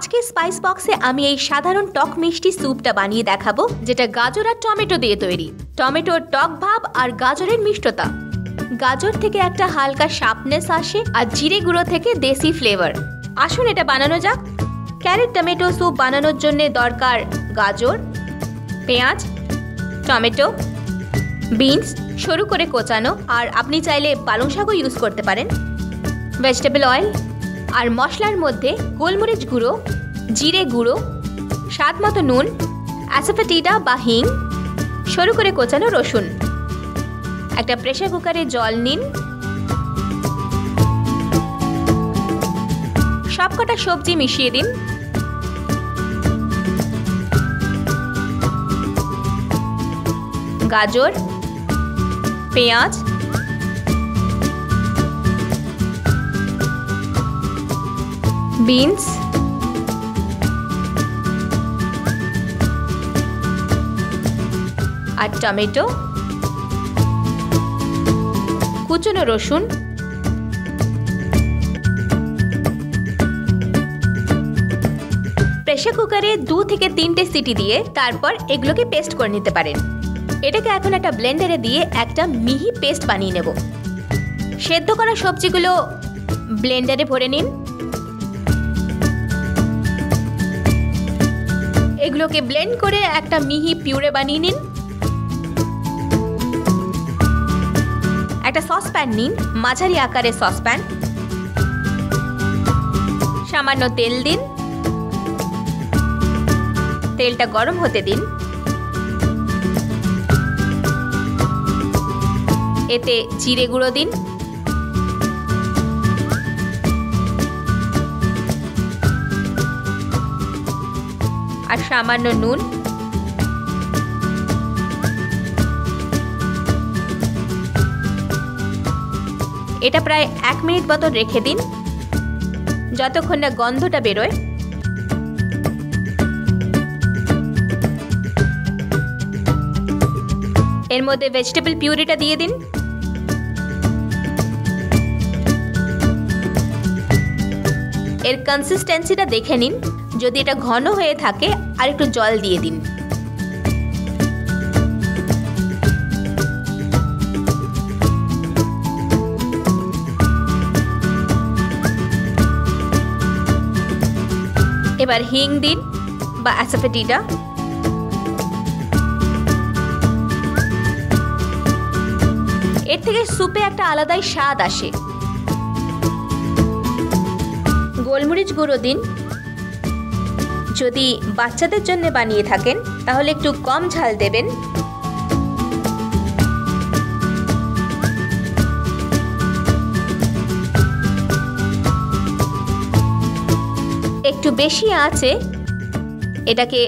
আজকে স্পাইস বক্সে আমি এই সাধারণ টক মিষ্টি স্যুপটা বানিয়ে দেখাবো, যেটা গাজর আর টমেটো দিয়ে তৈরি। টমেটোর টক ভাব আর গাজরের মিষ্টতা, গাজর থেকে একটা হালকা শার্পনেস আসে আর জিরে গুঁড়ো থেকে দেশি ফ্লেভার। আসুন এটা বানানো যাক। ক্যারেট টমেটো স্যুপ বানানোর জন্য দরকার গাজর, পেঁয়াজ, টমেটো, বিনস সরু করে কোচানো, আর আপনি চাইলে পালং শাকও ইউজ করতে পারেন, ভেজিটেবল অয়েল, আর মশলার মধ্যে গোলমরিচ গুঁড়ো, জিরে গুঁড়ো, স্বাদ মতো নুন, অ্যাসোফেটিডা বা হিং, সরু করে কোচানো রসুন। একটা প্রেসার কুকারে জল নিন, সবকটা সবজি মিশিয়ে দিন। গাজর, পেঁয়াজ, বিনস, আর টমেটো, কুচনো রসুন, প্রেসার কুকারে 2 থেকে 3টে সিটি দিয়ে তারপর এগুলোকে পেস্ট করে নিতে পারেন। এটাকে এখন একটা ব্লেন্ডারে দিয়ে একটা মিহি পেস্ট বানিয়ে নেব। সেদ্ধ করা সবজিগুলো ব্লেন্ডারে ভরে নিন। এগুলোকে ব্লেন্ড করে একটা মিহি পিউরে বানিয়ে নিন। একটা সসপ্যান নিন, মাঝারি আকারের সসপ্যান। সামান্য তেল দিন, তেলটা গরম হতে দিন। এতে জিরে গুঁড়ো দিন, আর সামান্য নুন। এটা প্রায় 1 মিনিট মতন রেখে দিন, যতক্ষণ না গন্ধটা বেরোয়। এর মধ্যে ভেজিটেবল পিউরিটা দিয়ে দিন। এর কনসিস্টেন্সিটা দেখে নিন, যদি এটা ঘন হয়ে থাকে আর একটু জল দিয়ে দিন। এবার হিং দিন বা অ্যাসোফেটিডা। এর থেকে স্যুপে একটা আলাদাই স্বাদ আসে। গোলমরিচ গুঁড়ো দিন। যদি বাচ্চাদের জন্য বানিয়ে থাকেন তাহলে একটু কম ঝাল দেবেন। একটু বেশি আঁচে এটাকে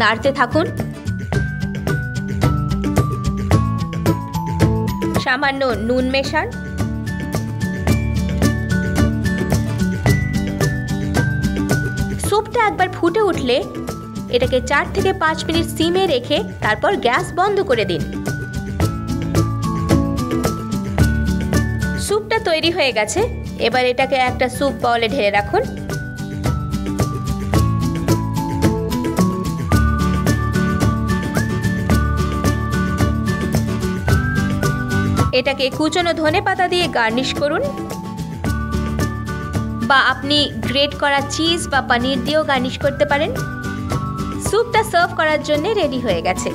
নাড়তে থাকুন। সামান্য নুন মেশান। স্যুপটা একবার ফুটে উঠলে এটাকে 4 থেকে 5 মিনিট সিমে রেখে তারপর গ্যাস বন্ধ করে দিন। স্যুপটা তৈরি হয়ে গেছে। এবার এটাকে একটা স্যুপ বাউলে ঢেলে রাখুন। এটাকে কুচনো ধনেপাতা দিয়ে গার্নিশ করুন, বা আপনি গ্রেট করা চিজ বা পনির দিয়েও গার্নিশ করতে পারেন। স্যুপটা সার্ভ করার জন্য রেডি হয়ে গেছে।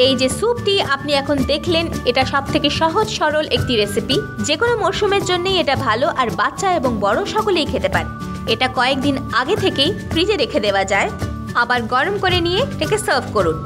এই যে স্যুপটি আপনি এখন দেখলেন, এটা সবথেকে সহজ সরল একটি রেসিপি। যে কোনো মরশুমের জন্যই এটা ভালো, আর বাচ্চা এবং বড় সকলেই খেতে পারে। এটা কয়েকদিন আগে থেকেই ফ্রিজে রেখে দেওয়া যায়, আবার গরম করে নিয়ে এটাকে সার্ভ করুন।